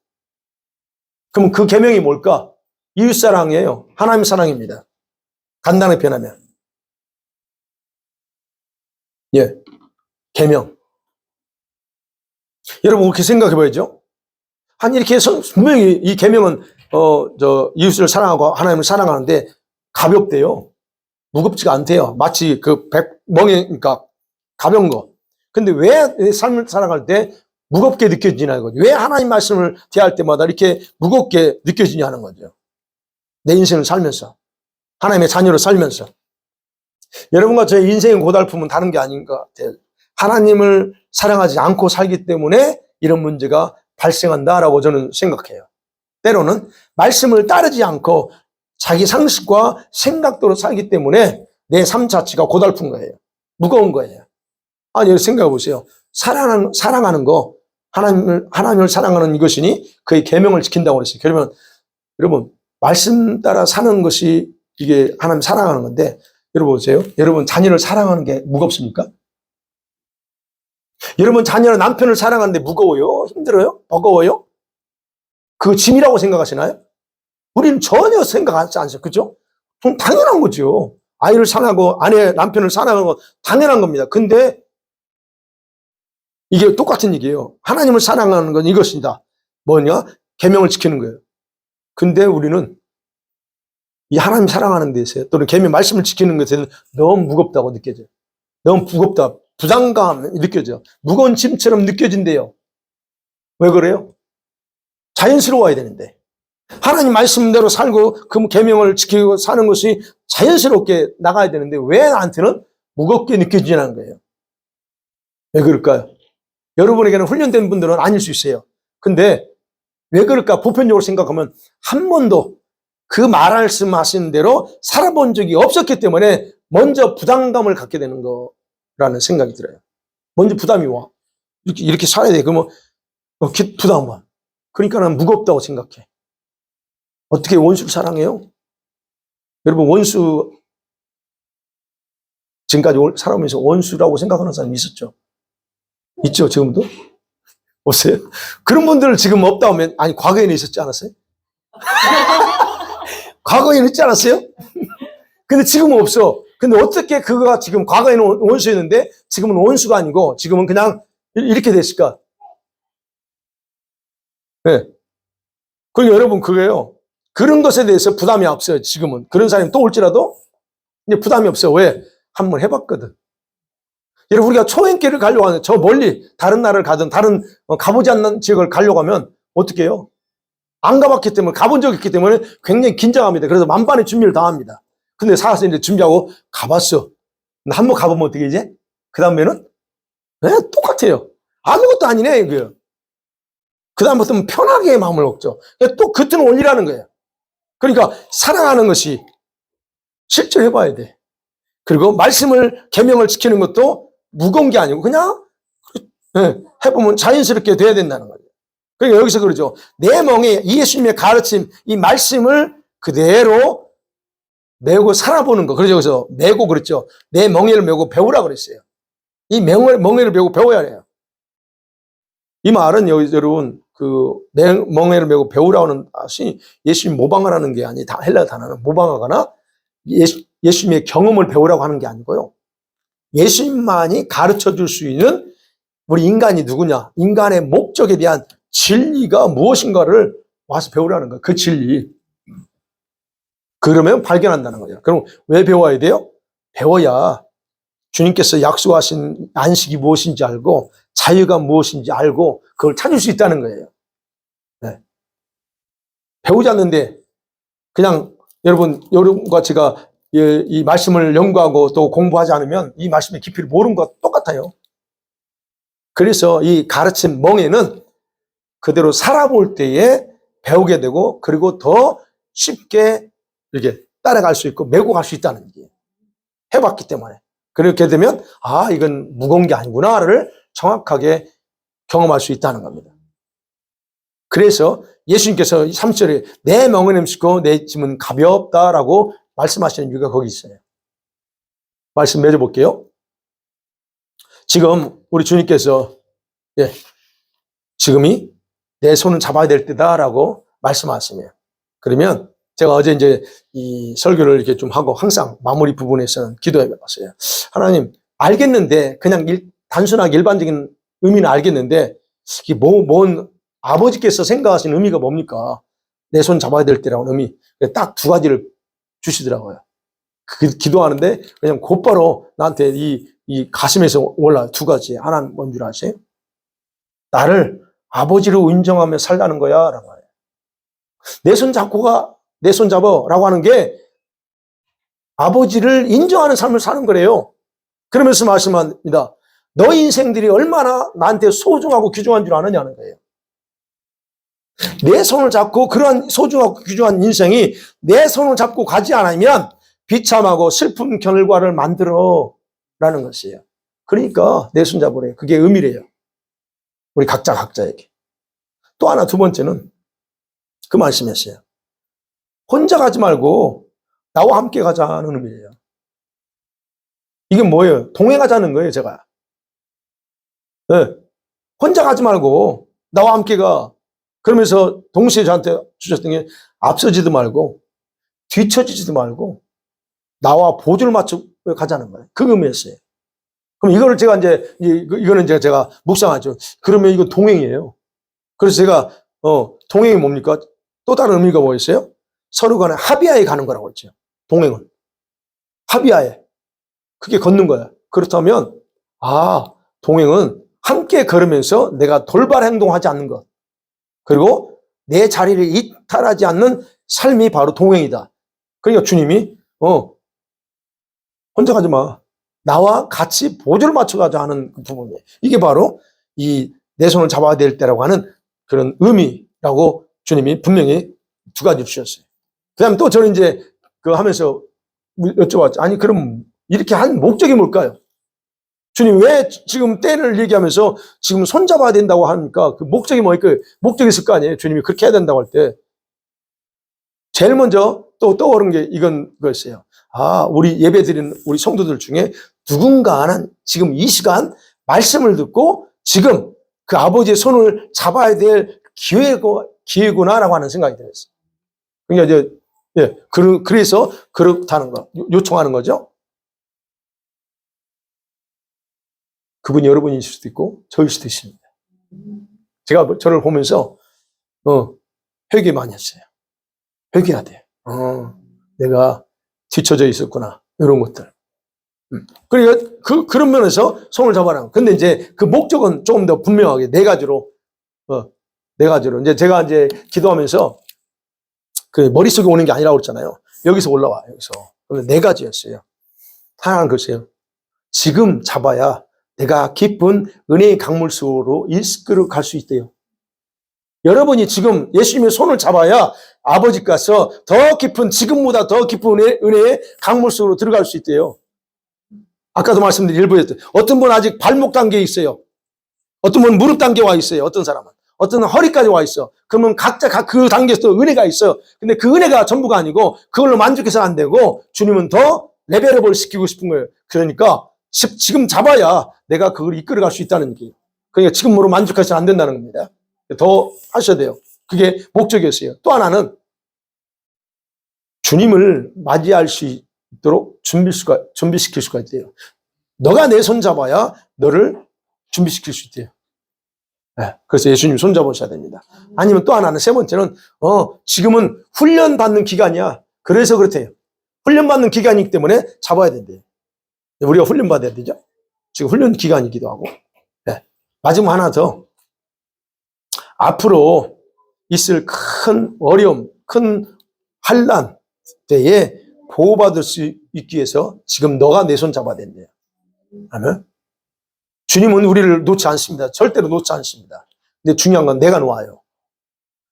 그럼 그 계명이 뭘까? 이웃사랑이에요. 하나님 사랑입니다. 간단하게 표현하면. 계명. 여러분 그렇게 생각해 봐야죠. 이렇게 분명히 이 계명은 이웃을 사랑하고 하나님을 사랑하는데 가볍대요. 무겁지가 않대요. 마치 멍이니까 가벼운 거. 근데 왜 삶을 살아갈 때 무겁게 느껴지냐는 거죠. 왜 하나님 말씀을 대할 때마다 이렇게 무겁게 느껴지냐는 거죠. 내 인생을 살면서 하나님의 자녀로 살면서. 여러분과 저의 인생의 고달픔은 다른 게 아닌 것 같아요. 하나님을 사랑하지 않고 살기 때문에 이런 문제가 발생한다라고 저는 생각해요. 때로는 말씀을 따르지 않고 자기 상식과 생각대로 살기 때문에 내 삶 자체가 고달픈 거예요. 무거운 거예요. 아니, 생각해 보세요. 사랑하는 거, 하나님을 사랑하는 이것이니 그의 계명을 지킨다고 그랬어요. 그러면 여러분, 말씀 따라 사는 것이 이게 하나님 사랑하는 건데, 여러분 보세요. 여러분 자녀를 사랑하는 게 무겁습니까? 여러분 자녀는 남편을 사랑하는데 무거워요? 힘들어요? 버거워요? 그거 짐이라고 생각하시나요? 우리는 전혀 생각하지 않죠. 그죠? 당연한 거죠. 아이를 사랑하고 남편을 사랑하는 건 당연한 겁니다. 근데 이게 똑같은 얘기예요. 하나님을 사랑하는 건 이것이다. 뭐냐? 계명을 지키는 거예요. 근데 우리는 이 하나님 사랑하는 데서 또는 계명 말씀을 지키는 것에는 너무 무겁다고 느껴져요. 너무 무겁다. 부담감이 느껴져. 무거운 짐처럼 느껴진대요. 왜 그래요? 자연스러워야 되는데. 하나님 말씀대로 살고 그 계명을 지키고 사는 것이 자연스럽게 나가야 되는데 왜 나한테는 무겁게 느껴지냐는 거예요. 왜 그럴까요? 여러분에게는 훈련된 분들은 아닐 수 있어요. 근데 왜 그럴까? 보편적으로 생각하면 한 번도 그 말씀하신 대로 살아본 적이 없었기 때문에 먼저 부담감을 갖게 되는 거라는 생각이 들어요. 먼저 부담이 와. 이렇게 살아야 돼. 그러면 부담 와. 그러니까 난 무겁다고 생각해. 어떻게 원수를 사랑해요? 여러분 원수 지금까지 살아오면서 원수라고 생각하는 사람이 있었죠? 있죠 지금도? 보세요. 그런 분들 지금 없다 하면 아니 과거에는 있었지 않았어요? 과거에는 있지 않았어요? 근데 지금은 없어. 근데 어떻게 그거가 지금 과거에는 원수였는데 지금은 원수가 아니고 지금은 그냥 이렇게 됐을까? 네. 그러니까 여러분 그거예요. 그런 것에 대해서 부담이 없어요. 지금은. 그런 사람이 또 올지라도 이제 부담이 없어요. 왜? 한번 해봤거든. 여러분 우리가 초행길을 가려고 하는 저 멀리 다른 나라를 가든 다른 가보지 않는 지역을 가려고 하면 어떻게 해요? 안 가봤기 때문에 가본 적이 있기 때문에 굉장히 긴장합니다. 그래서 만반의 준비를 다 합니다. 근데 사실 이제 준비하고 가봤어. 한번 가보면 어떻게 이제? 그 다음에는 네, 똑같아요. 아무것도 아니네 이거예요. 그 다음부터는 편하게 마음을 먹죠. 또 그때는 올리라는 거예요. 그러니까 사랑하는 것이 실제로 해봐야 돼. 그리고 말씀을 계명을 지키는 것도 무거운 게 아니고 그냥 해보면 자연스럽게 돼야 된다는 거예요. 그러니까 여기서 그러죠. 내 멍에 예수님의 가르침 이 말씀을 그대로 메고 살아보는 거. 그래서 여기서 메고 그랬죠. 내 멍에를 메고 배우라 그랬어요. 이 멍에를 메고 배워야 해요. 이 말은 여러분 그 멍에를 메고 배우라는 것이 예수님 모방하라는 게 아니 다 헬라 단어는 모방하거나 예수님의 경험을 배우라고 하는 게 아니고요. 예수님만이 가르쳐 줄 수 있는 우리 인간이 누구냐? 인간의 목적에 대한 진리가 무엇인가를 와서 배우라는 거예요. 그 진리. 그러면 발견한다는 거예요. 그럼 왜 배워야 돼요? 배워야 주님께서 약속하신 안식이 무엇인지 알고 자유가 무엇인지 알고 그걸 찾을 수 있다는 거예요. 네. 배우지 않는데 그냥 여러분과 제가 이 말씀을 연구하고 또 공부하지 않으면 이 말씀의 깊이를 모르는 것과 똑같아요. 그래서 이 가르침 멍에는 그대로 살아볼 때에 배우게 되고 그리고 더 쉽게 이렇게 따라갈 수 있고 메고 갈 수 있다는 얘기예요. 해봤기 때문에. 그렇게 되면 아 이건 무거운 게 아니구나를 정확하게 경험할 수 있다는 겁니다. 그래서 예수님께서 3절에 내 멍에는 쉽고 내 짐은 가볍다라고 말씀하시는 이유가 거기 있어요. 말씀 맺어볼게요. 지금 우리 주님께서 지금이 내 손은 잡아야 될 때다라고 말씀하시네요. 그러면 제가 어제 이제 이 설교를 이렇게 좀 하고 항상 마무리 부분에서는 기도해 봤어요. 하나님 알겠는데 그냥 단순하게 일반적인 의미는 알겠는데 이게 뭔 아버지께서 생각하시는 의미가 뭡니까? 내 손 잡아야 될 때라는 의미. 딱 두 가지를 주시더라고요. 기도하는데 그냥 곧바로 나한테 이 가슴에서 올라요. 두 가지. 하나는 뭔 줄 아세요? 나를 아버지로 인정하며 살라는 거야. 라고 해요. 내 손 잡아. 라고 하는 게 아버지를 인정하는 삶을 사는 거래요. 그러면서 말씀합니다. 너 인생들이 얼마나 나한테 소중하고 귀중한 줄 아느냐는 거예요. 내 손을 잡고 그러한 소중하고 귀중한 인생이 내 손을 잡고 가지 않으면 비참하고 슬픈 결과를 만들어 라는 것이에요. 그러니까 내 손 잡으래요. 그게 의미래요. 우리 각자에게. 또 하나 두 번째는 그 말씀이었어요. 혼자 가지 말고 나와 함께 가자는 의미예요. 이게 뭐예요? 동행하자는 거예요, 제가. 네. 혼자 가지 말고 나와 함께 가. 그러면서 동시에 저한테 주셨던 게 앞서지도 말고 뒤처지지도 말고 나와 보조를 맞춰 가자는 거예요. 그 의미였어요. 그럼 이거를 제가 이거는 제가 묵상하죠. 그러면 이거 동행이에요. 그래서 제가, 동행이 뭡니까? 또 다른 의미가 뭐였어요? 서로 간에 합의하에 가는 거라고 했죠. 동행은. 합의하에. 그게 걷는 거야. 그렇다면, 동행은 함께 걸으면서 내가 돌발 행동하지 않는 것. 그리고 내 자리를 이탈하지 않는 삶이 바로 동행이다. 그러니까 주님이, 혼자 가지 마. 나와 같이 보조를 맞춰가자 하는 그 부분이에요. 이게 바로 이 내 손을 잡아야 될 때라고 하는 그런 의미라고 주님이 분명히 두 가지를 주셨어요. 그 다음에 또 저는 이제 그 하면서 여쭤봤죠. 아니, 그럼 이렇게 한 목적이 뭘까요? 주님 왜 지금 때를 얘기하면서 지금 손잡아야 된다고 하니까 그 목적이 뭘까요? 목적이 있을 거 아니에요? 주님이 그렇게 해야 된다고 할 때. 제일 먼저 또 떠오른 게 이건 거였어요. 우리 예배 드리는 우리 성도들 중에 누군가는 지금 이 시간 말씀을 듣고 지금 그 아버지의 손을 잡아야 될 기회구나라고 하는 생각이 들었어요. 그러니까 그래서 그렇다는 거, 요청하는 거죠. 그분이 여러분일 수도 있고 저일 수도 있습니다. 제가 저를 보면서 회개 많이 했어요. 회개해야 돼. 내가 뒤쳐져 있었구나. 이런 것들. 그러니까 그런 면에서 손을 잡아라. 근데 이제 그 목적은 조금 더 분명하게 네 가지로. 이제 제가 이제 기도하면서 그 머릿속에 오는 게 아니라고 그랬잖아요. 여기서 올라와, 여기서. 네 가지였어요. 하나는 글쎄요. 지금 잡아야 내가 깊은 은혜의 강물 속으로 이끌어 갈 수 있대요. 여러분이 지금 예수님의 손을 잡아야 아버지께서 더 깊은, 지금보다 더 깊은 은혜의 강물 속으로 들어갈 수 있대요. 아까도 말씀드린 일부였죠. 어떤 분은 아직 발목 단계에 있어요. 어떤 분은 무릎 단계에 와 있어요. 어떤 사람은. 어떤 허리까지 와 있어. 그러면 각자 그 단계에서 은혜가 있어요. 근데 그 은혜가 전부가 아니고 그걸로 만족해서는 안 되고 주님은 더 레벨업을 시키고 싶은 거예요. 그러니까 지금 잡아야 내가 그걸 이끌어갈 수 있다는 얘기예요. 그러니까 지금으로 만족해서는 안 된다는 겁니다. 더 하셔야 돼요. 그게 목적이었어요. 또 하나는 주님을 맞이할 수 있도록 준비시킬 수가 있대요. 너가 내 손 잡아야 너를 준비시킬 수 있대요. 네, 그래서 예수님 손 잡으셔야 됩니다. 아니면 또 하나는 세 번째는 지금은 훈련받는 기간이야. 그래서 그렇대요. 훈련받는 기간이기 때문에 잡아야 된대요. 우리가 훈련받아야 되죠. 지금 훈련 기간이기도 하고. 네. 마지막 하나 더. 앞으로 있을 큰 어려움, 큰 환난 때에 보호받을 수 있기 위해서 지금 너가 내 손 잡아야 된대요. 아멘. 주님은 우리를 놓지 않습니다. 절대로 놓지 않습니다. 근데 중요한 건 내가 놓아요.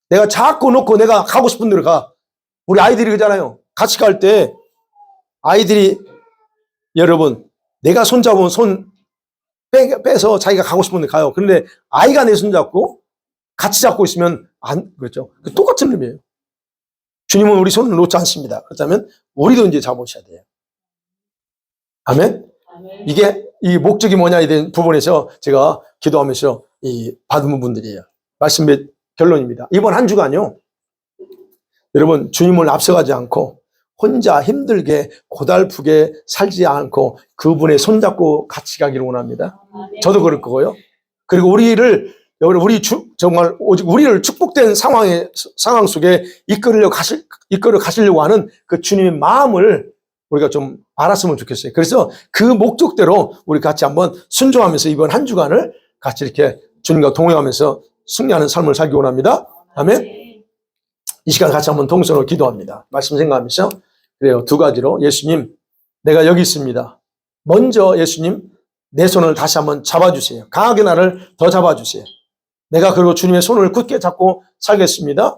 내가 자꾸 놓고 내가 가고 싶은 데로 가. 우리 아이들이 그러잖아요. 같이 갈 때 아이들이 여러분 내가 손 잡으면 손 빼서 자기가 가고 싶은 데 가요. 그런데 아이가 내 손 잡고 같이 잡고 있으면 그렇죠. 똑같은 의미예요. 주님은 우리 손을 놓지 않습니다. 그렇다면 우리도 이제 잡으셔야 돼요. 아멘. 이게 이 목적이 뭐냐에 대한 부분에서 제가 기도하면서 받은 부분들이에요. 말씀의 결론입니다. 이번 한 주간요. 여러분 주님을 앞서가지 않고 혼자 힘들게 고달프게 살지 않고 그분의 손잡고 같이 가기를 원합니다. 저도 그럴 거고요. 그리고 정말 오직 우리를 축복된 상황 속에 이끌어 가시려고 하는 그 주님의 마음을 우리가 좀 알았으면 좋겠어요. 그래서 그 목적대로 우리 같이 한번 순종하면서 이번 한 주간을 같이 이렇게 주님과 동행하면서 승리하는 삶을 살기 원합니다. 아멘. 이 시간 같이 한번 동성으로 기도합니다. 말씀 생각하면서 그래요. 두 가지로 예수님 내가 여기 있습니다. 먼저 예수님 내 손을 다시 한번 잡아주세요. 강하게 나를 더 잡아주세요. 내가 그리고 주님의 손을 굳게 잡고 살겠습니다.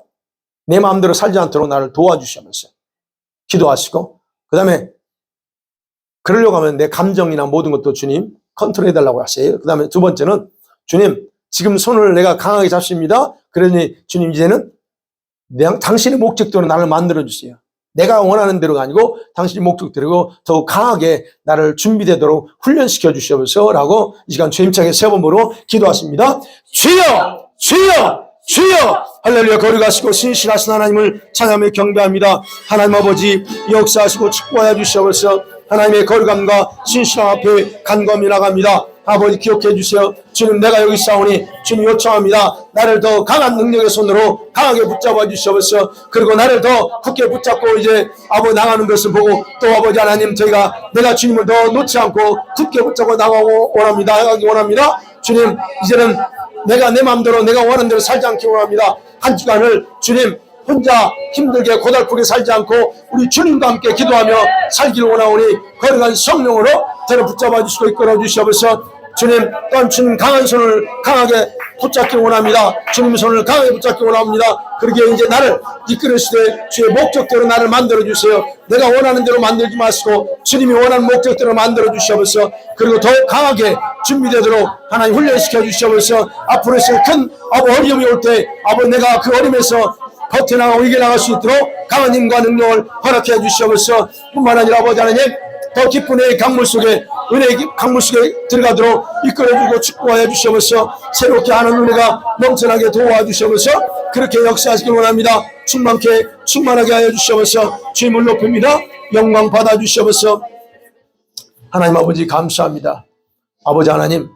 내 마음대로 살지 않도록 나를 도와주시면서 기도하시고, 그 다음에 그러려고 하면 내 감정이나 모든 것도 주님 컨트롤해달라고 하세요. 그 다음에 두 번째는 주님 지금 손을 내가 강하게 잡습니다. 그러니 주님 이제는 당신의 목적대로 나를 만들어주세요. 내가 원하는 대로가 아니고 당신의 목적대로 더욱 강하게 나를 준비되도록 훈련시켜 주시옵소서 라고 이 시간 주임차게 세 번으로 기도하십니다. 주여! 주여! 주여! 할렐루야. 거리 가시고 신실하신 하나님을 찬양하며 경배합니다. 하나님 아버지 역사하시고 축복하여 주시옵소서. 하나님의 거룩함과 신실함 앞에 간검히 나갑니다. 아버지 기억해 주세요. 주님 내가 여기 있사오니 주님 요청합니다. 나를 더 강한 능력의 손으로 강하게 붙잡아 주시옵소서. 그리고 나를 더 굳게 붙잡고 이제 아버지 나가는 것을 보고 또 아버지 하나님 내가 주님을 더 놓지 않고 굳게 붙잡고 나가고 원합니다. 주님 이제는 내가 내 마음대로 내가 원하는 대로 살지 않기 원합니다. 한 주간을 주님 혼자 힘들게 고달프게 살지 않고 우리 주님과 함께 기도하며 살기를 원하오니 거룩한 성령으로 저를 붙잡아 주시고 이끌어 주시옵소서. 주님 또한 주님 강한 손을 강하게 붙잡기 원합니다. 주님 손을 강하게 붙잡기 원합니다. 그러기에 이제 나를 이끌으시되 주의 목적대로 나를 만들어 주세요. 내가 원하는 대로 만들지 마시고 주님이 원하는 목적대로 만들어 주시옵소서. 그리고 더 강하게 준비되도록 하나님 훈련시켜 주시옵소서. 앞으로 있을 큰 어려움이 올 때 아버지 내가 그 어려움에서 버텨나가고 이겨나갈 수 있도록 강한 힘과 능력을 허락해 주시옵소서. 뿐만 아니라 아버지 하나님 더 깊은 은혜의 강물 속에 은혜의 강물 속에 들어가도록 이끌어주고 축복하여 주시옵소서. 새롭게 하는 은혜가 넘쳐나게 도와주시옵소서. 그렇게 역사하시길 원합니다. 충만하게 하여 주시옵소서. 주님을 높입니다. 영광 받아 주시옵소서. 하나님 아버지 감사합니다. 아버지 하나님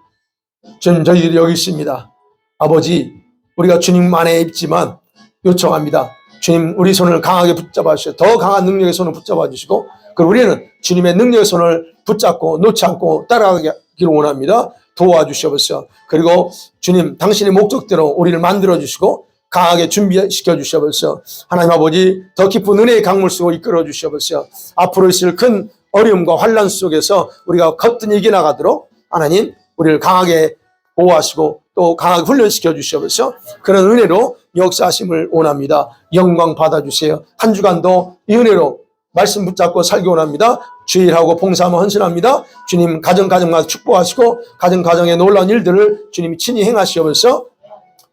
주님 저희들이 여기 있습니다. 아버지 우리가 주님 안에 있지만 요청합니다. 주님 우리 손을 강하게 붙잡아 주시고 더 강한 능력의 손을 붙잡아 주시고 그리고 우리는 주님의 능력의 손을 붙잡고 놓지 않고 따라가기를 원합니다. 도와주시옵소서. 그리고 주님 당신의 목적대로 우리를 만들어 주시고 강하게 준비시켜 주시옵소서. 하나님 아버지 더 깊은 은혜의 강물 속으로 이끌어 주시옵소서. 앞으로 있을 큰 어려움과 환난 속에서 우리가 거뜬히 이겨나가도록 하나님 우리를 강하게 보호하시고 또 강하게 훈련시켜 주시옵소서. 그런 은혜로 역사하심을 원합니다. 영광 받아주세요. 한 주간도 이 은혜로 말씀 붙잡고 살기 원합니다. 주일하고 봉사하며 헌신합니다. 주님 가정가정마다 축복하시고 가정가정의 놀라운 일들을 주님이 친히 행하시옵소서.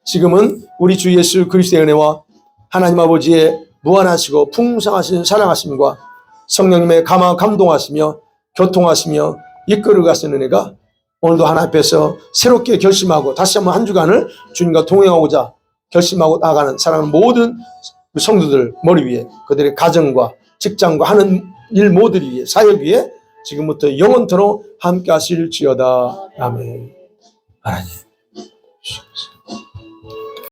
지금은 우리 주 예수 그리스도의 은혜와 하나님 아버지의 무한하시고 풍성하신 사랑하심과 성령님의 감동하시며 교통하시며 이끌어가시는 은혜가 오늘도 하나님 앞에서 새롭게 결심하고 다시 한번 한 주간을 주님과 동행하고자 결심하고 나가는 사랑하는 모든 성도들 머리 위에 그들의 가정과 직장과 하는 일 모든 위에 사역 위에 지금부터 영원토록 함께 하실지어다. 아멘. 하나님